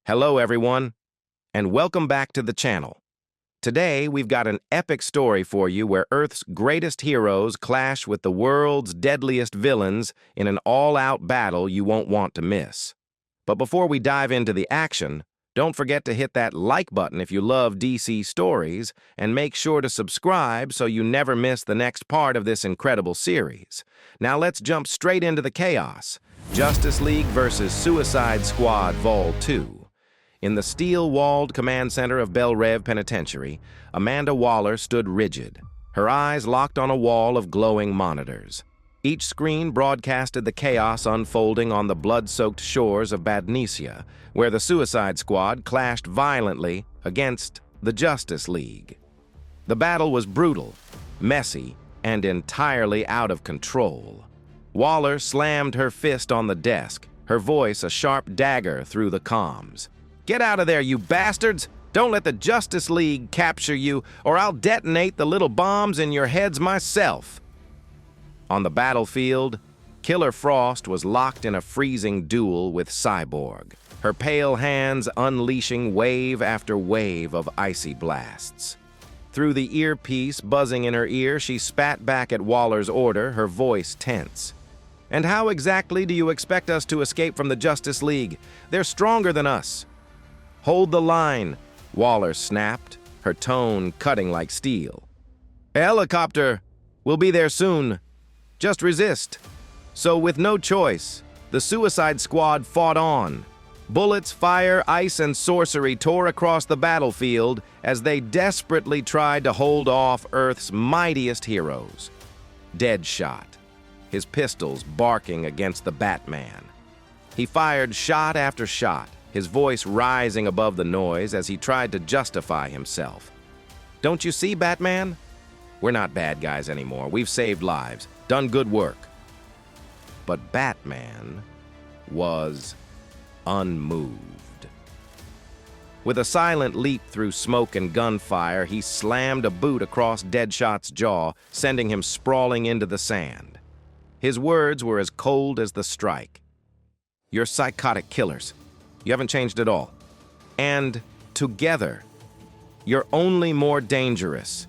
Hello everyone, and welcome back to the channel. Today we've got an epic story for you where Earth's greatest heroes clash with the world's deadliest villains in an all-out battle you won't want to miss. But before we dive into the action, don't forget to hit that like button if you love DC stories, and make sure to subscribe so you never miss the next part of this incredible series. Now let's jump straight into the chaos. Justice League vs. Suicide Squad Vol 2. In the steel-walled command center of Bel Rev Penitentiary, Amanda Waller stood rigid, her eyes locked on a wall of glowing monitors. Each screen broadcasted the chaos unfolding on the blood-soaked shores of Badnesia, where the Suicide Squad clashed violently against the Justice League. The battle was brutal, messy, and entirely out of control. Waller slammed her fist on the desk, her voice a sharp dagger through the comms. "Get out of there, you bastards! Don't let the Justice League capture you, or I'll detonate the little bombs in your heads myself." On the battlefield, Killer Frost was locked in a freezing duel with Cyborg, her pale hands unleashing wave after wave of icy blasts. Through the earpiece buzzing in her ear, she spat back at Waller's order, her voice tense. "And how exactly do you expect us to escape from the Justice League? They're stronger than us." "Hold the line," Waller snapped, her tone cutting like steel. "A helicopter will be there soon. Just resist." So with no choice, the Suicide Squad fought on. Bullets, fire, ice, and sorcery tore across the battlefield as they desperately tried to hold off Earth's mightiest heroes. Deadshot, his pistols barking against the Batman. He fired shot after shot, his voice rising above the noise as he tried to justify himself. "Don't you see, Batman? We're not bad guys anymore. We've saved lives, done good work." But Batman was unmoved. With a silent leap through smoke and gunfire, he slammed a boot across Deadshot's jaw, sending him sprawling into the sand. His words were as cold as the strike. "You're psychotic killers. You haven't changed at all. And together, you're only more dangerous."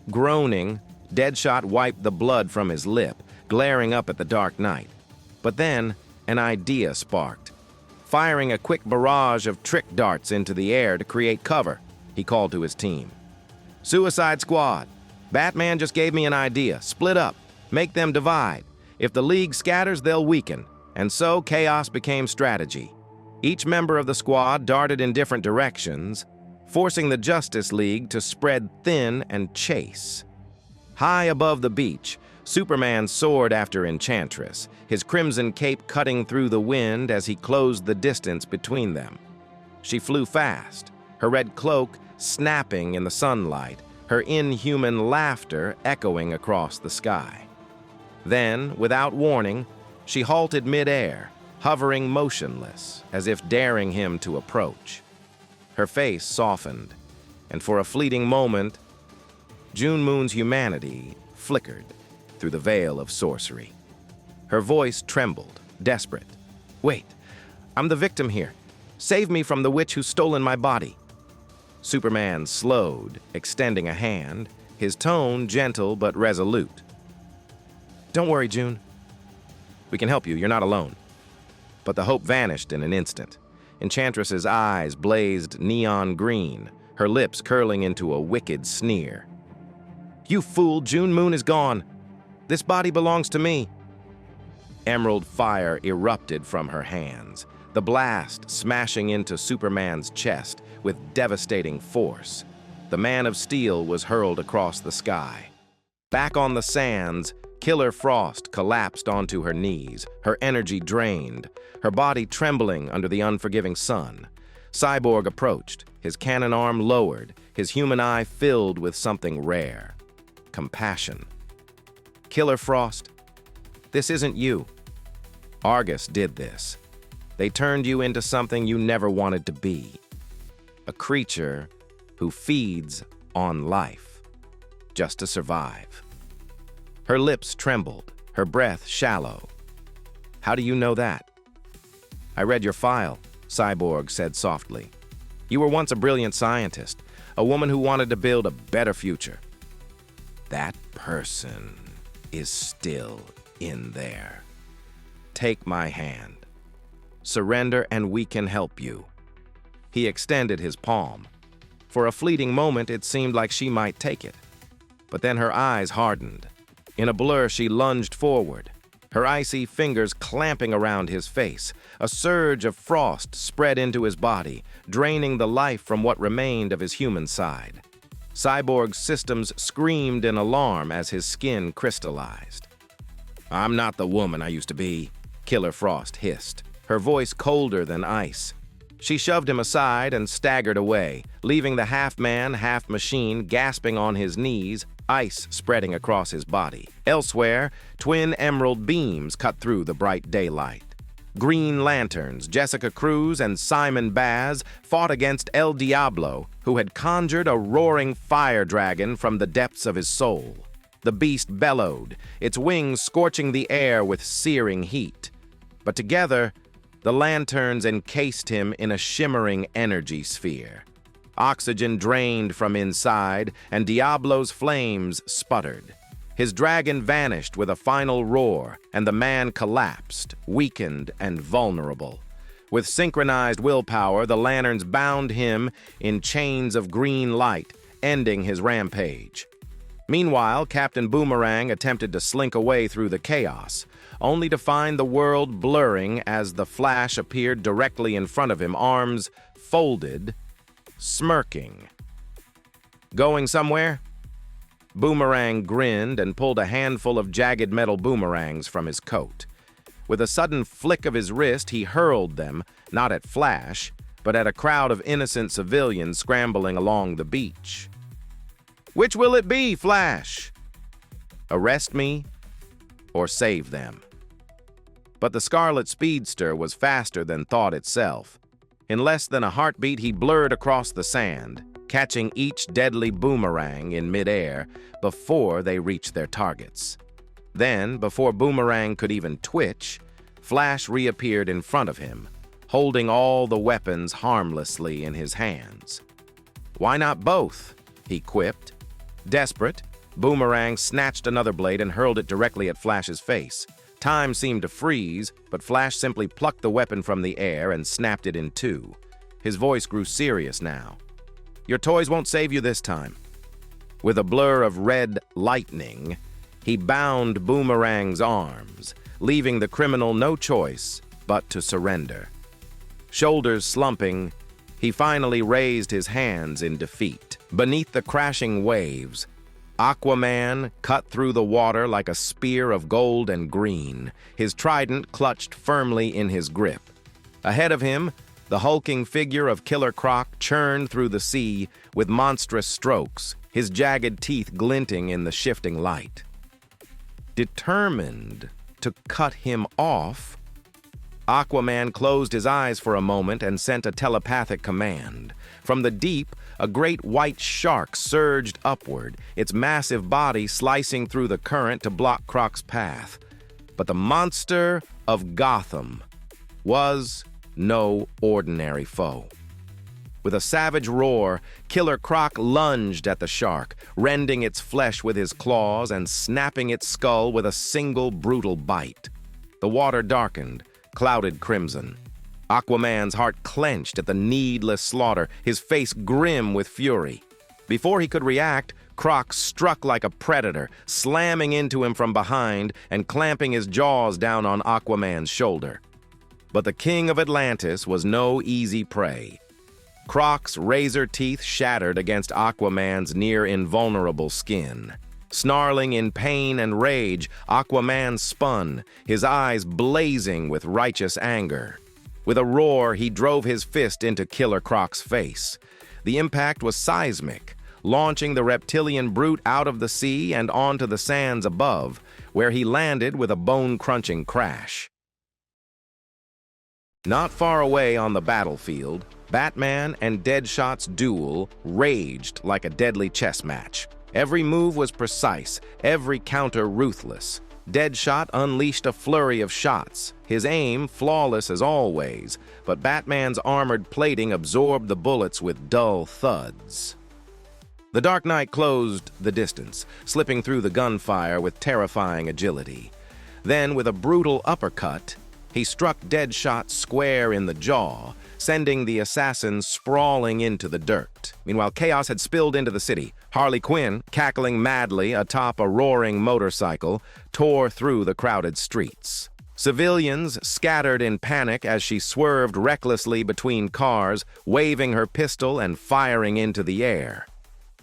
Groaning, Deadshot wiped the blood from his lip, glaring up at the dark night. But then, an idea sparked. Firing a quick barrage of trick darts into the air to create cover, he called to his team. "Suicide Squad, Batman just gave me an idea. Split up. Make them divide. If the League scatters, they'll weaken." And so chaos became strategy. Each member of the squad darted in different directions, forcing the Justice League to spread thin and chase. High above the beach, Superman soared after Enchantress, his crimson cape cutting through the wind as he closed the distance between them. She flew fast, her red cloak snapping in the sunlight, her inhuman laughter echoing across the sky. Then, without warning, she halted mid-air, hovering motionless, as if daring him to approach. Her face softened, and for a fleeting moment, June Moon's humanity flickered through the veil of sorcery. Her voice trembled, desperate. "Wait, I'm the victim here. Save me from the witch who's stolen my body." Superman slowed, extending a hand, his tone gentle but resolute. "Don't worry, June. We can help you. You're not alone." But the hope vanished in an instant. Enchantress's eyes blazed neon green, her lips curling into a wicked sneer. "You fool, June Moon is gone. This body belongs to me." Emerald fire erupted from her hands, the blast smashing into Superman's chest with devastating force. The Man of Steel was hurled across the sky. Back on the sands, Killer Frost collapsed onto her knees, her energy drained, her body trembling under the unforgiving sun. Cyborg approached, his cannon arm lowered, his human eye filled with something rare: compassion. "Killer Frost, this isn't you. Argus did this. They turned you into something you never wanted to be. A creature who feeds on life, just to survive." Her lips trembled, her breath shallow. "How do you know that?" "I read your file," Cyborg said softly. "You were once a brilliant scientist, a woman who wanted to build a better future. That person is still in there. Take my hand. Surrender and we can help you." He extended his palm. For a fleeting moment, it seemed like she might take it. But then her eyes hardened. In a blur, she lunged forward, her icy fingers clamping around his face. A surge of frost spread into his body, draining the life from what remained of his human side. Cyborg's systems screamed in alarm as his skin crystallized. "I'm not the woman I used to be," Killer Frost hissed, her voice colder than ice. She shoved him aside and staggered away, leaving the half-man, half-machine gasping on his knees, ice spreading across his body. Elsewhere, twin emerald beams cut through the bright daylight. Green Lanterns, Jessica Cruz and Simon Baz fought against El Diablo, who had conjured a roaring fire dragon from the depths of his soul. The beast bellowed, its wings scorching the air with searing heat. But together, the lanterns encased him in a shimmering energy sphere. Oxygen drained from inside, and Diablo's flames sputtered. His dragon vanished with a final roar, and the man collapsed, weakened and vulnerable. With synchronized willpower, the lanterns bound him in chains of green light, ending his rampage. Meanwhile, Captain Boomerang attempted to slink away through the chaos, only to find the world blurring as the Flash appeared directly in front of him, arms folded, smirking. "Going somewhere?" Boomerang grinned and pulled a handful of jagged metal boomerangs from his coat. With a sudden flick of his wrist, he hurled them, not at Flash, but at a crowd of innocent civilians scrambling along the beach. "Which will it be, Flash? Arrest me or save them?" But the Scarlet Speedster was faster than thought itself. In less than a heartbeat, he blurred across the sand, catching each deadly boomerang in midair before they reached their targets. Then, before Boomerang could even twitch, Flash reappeared in front of him, holding all the weapons harmlessly in his hands. "Why not both?" he quipped. Desperate, Boomerang snatched another blade and hurled it directly at Flash's face. Time seemed to freeze, but Flash simply plucked the weapon from the air and snapped it in two. His voice grew serious now. "Your toys won't save you this time." With a blur of red lightning, he bound Boomerang's arms, leaving the criminal no choice but to surrender. Shoulders slumping, he finally raised his hands in defeat. Beneath the crashing waves, Aquaman cut through the water like a spear of gold and green, his trident clutched firmly in his grip. Ahead of him, the hulking figure of Killer Croc churned through the sea with monstrous strokes, his jagged teeth glinting in the shifting light. Determined to cut him off, Aquaman closed his eyes for a moment and sent a telepathic command. From the deep, a great white shark surged upward, its massive body slicing through the current to block Croc's path. But the monster of Gotham was no ordinary foe. With a savage roar, Killer Croc lunged at the shark, rending its flesh with his claws and snapping its skull with a single brutal bite. The water darkened, clouded crimson. Aquaman's heart clenched at the needless slaughter, his face grim with fury. Before he could react, Croc struck like a predator, slamming into him from behind and clamping his jaws down on Aquaman's shoulder. But the King of Atlantis was no easy prey. Croc's razor teeth shattered against Aquaman's near-invulnerable skin. Snarling in pain and rage, Aquaman spun, his eyes blazing with righteous anger. With a roar, he drove his fist into Killer Croc's face. The impact was seismic, launching the reptilian brute out of the sea and onto the sands above, where he landed with a bone-crunching crash. Not far away on the battlefield, Batman and Deadshot's duel raged like a deadly chess match. Every move was precise, every counter ruthless. Deadshot unleashed a flurry of shots, his aim flawless as always, but Batman's armored plating absorbed the bullets with dull thuds. The Dark Knight closed the distance, slipping through the gunfire with terrifying agility. Then, with a brutal uppercut, he struck Deadshot square in the jaw, sending the assassin sprawling into the dirt. Meanwhile, chaos had spilled into the city. Harley Quinn, cackling madly atop a roaring motorcycle, tore through the crowded streets. Civilians scattered in panic as she swerved recklessly between cars, waving her pistol and firing into the air.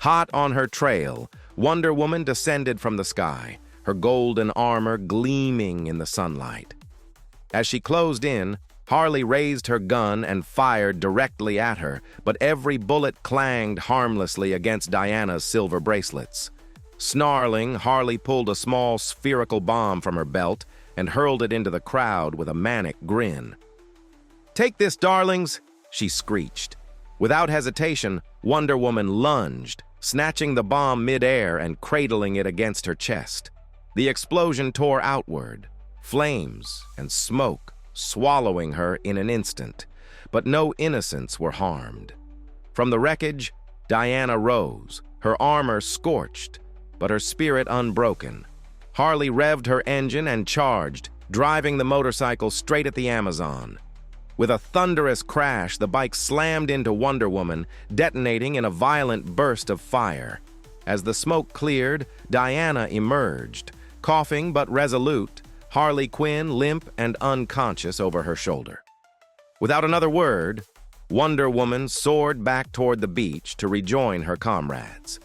Hot on her trail, Wonder Woman descended from the sky, her golden armor gleaming in the sunlight. As she closed in, Harley raised her gun and fired directly at her, but every bullet clanged harmlessly against Diana's silver bracelets. Snarling, Harley pulled a small spherical bomb from her belt and hurled it into the crowd with a manic grin. "Take this, darlings!" she screeched. Without hesitation, Wonder Woman lunged, snatching the bomb mid-air and cradling it against her chest. The explosion tore outward, flames and smoke swallowing her in an instant, but no innocents were harmed. From the wreckage, Diana rose, her armor scorched, but her spirit unbroken. Harley revved her engine and charged, driving the motorcycle straight at the Amazon. With a thunderous crash, the bike slammed into Wonder Woman, detonating in a violent burst of fire. As the smoke cleared, Diana emerged, coughing but resolute, Harley Quinn limp and unconscious over her shoulder. Without another word, Wonder Woman soared back toward the beach to rejoin her comrades.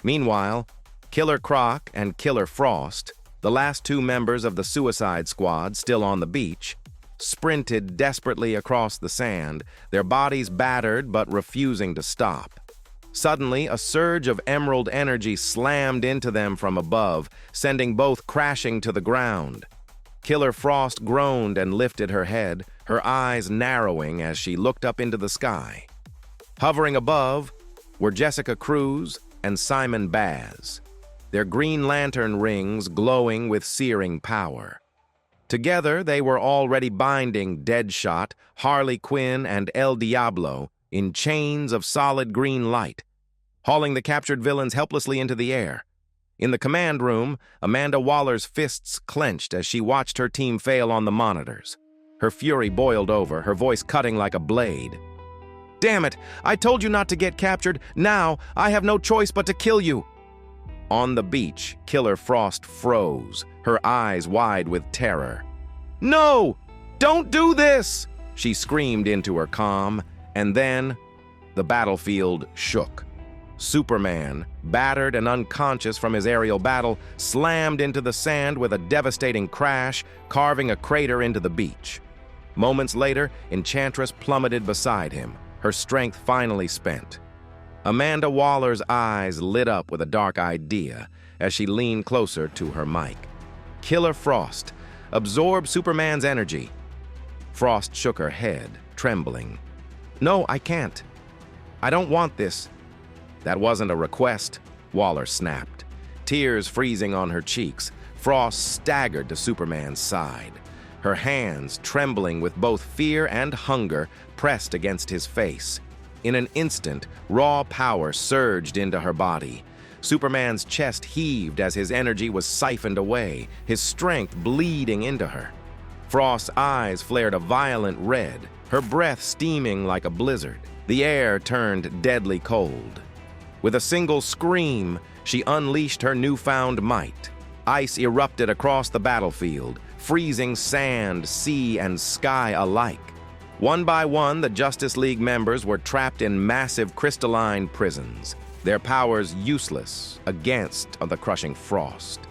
Meanwhile, Killer Croc and Killer Frost, the last two members of the Suicide Squad still on the beach, sprinted desperately across the sand, their bodies battered but refusing to stop. Suddenly, a surge of emerald energy slammed into them from above, sending both crashing to the ground. Killer Frost groaned and lifted her head, her eyes narrowing as she looked up into the sky. Hovering above were Jessica Cruz and Simon Baz, their Green Lantern rings glowing with searing power. Together, they were already binding Deadshot, Harley Quinn, and El Diablo in chains of solid green light, hauling the captured villains helplessly into the air. In the command room, Amanda Waller's fists clenched as she watched her team fail on the monitors. Her fury boiled over, her voice cutting like a blade. "Damn it! I told you not to get captured. Now, I have no choice but to kill you!" On the beach, Killer Frost froze, her eyes wide with terror. "No! Don't do this!" she screamed into her comm, and then the battlefield shook. Superman, battered and unconscious from his aerial battle, slammed into the sand with a devastating crash, carving a crater into the beach. Moments later, Enchantress plummeted beside him, her strength finally spent. Amanda Waller's eyes lit up with a dark idea as she leaned closer to her mic. "Killer Frost, absorb Superman's energy." Frost shook her head, trembling. "No, I can't. I don't want this." "That wasn't a request," Waller snapped. Tears freezing on her cheeks, Frost staggered to Superman's side. Her hands, trembling with both fear and hunger, pressed against his face. In an instant, raw power surged into her body. Superman's chest heaved as his energy was siphoned away, his strength bleeding into her. Frost's eyes flared a violent red, her breath steaming like a blizzard. The air turned deadly cold. With a single scream, she unleashed her newfound might. Ice erupted across the battlefield, freezing sand, sea, and sky alike. One by one, the Justice League members were trapped in massive crystalline prisons, their powers useless against the crushing Frost.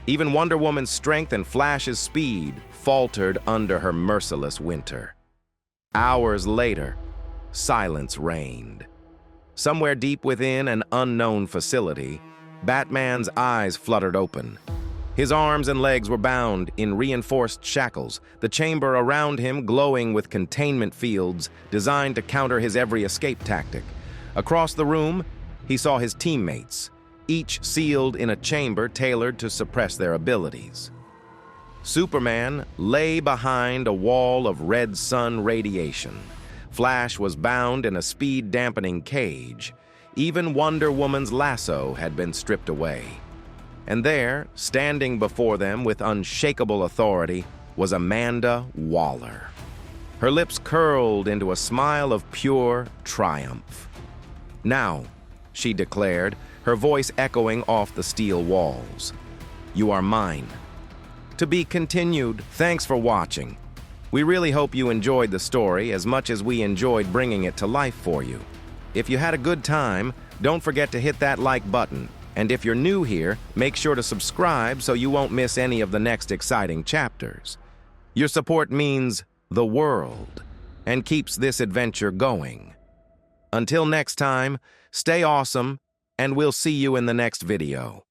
Even Wonder Woman's strength and Flash's speed faltered under her merciless winter. Hours later, silence reigned. Somewhere deep within an unknown facility, Batman's eyes fluttered open. His arms and legs were bound in reinforced shackles, the chamber around him glowing with containment fields designed to counter his every escape tactic. Across the room, he saw his teammates, each sealed in a chamber tailored to suppress their abilities. Superman lay behind a wall of red sun radiation. Flash was bound in a speed-dampening cage. Even Wonder Woman's lasso had been stripped away. And there, standing before them with unshakable authority, was Amanda Waller. Her lips curled into a smile of pure triumph. "Now," she declared, her voice echoing off the steel walls, "you are mine." To be continued. Thanks for watching. We really hope you enjoyed the story as much as we enjoyed bringing it to life for you. If you had a good time, don't forget to hit that like button. And if you're new here, make sure to subscribe so you won't miss any of the next exciting chapters. Your support means the world and keeps this adventure going. Until next time, stay awesome, and we'll see you in the next video.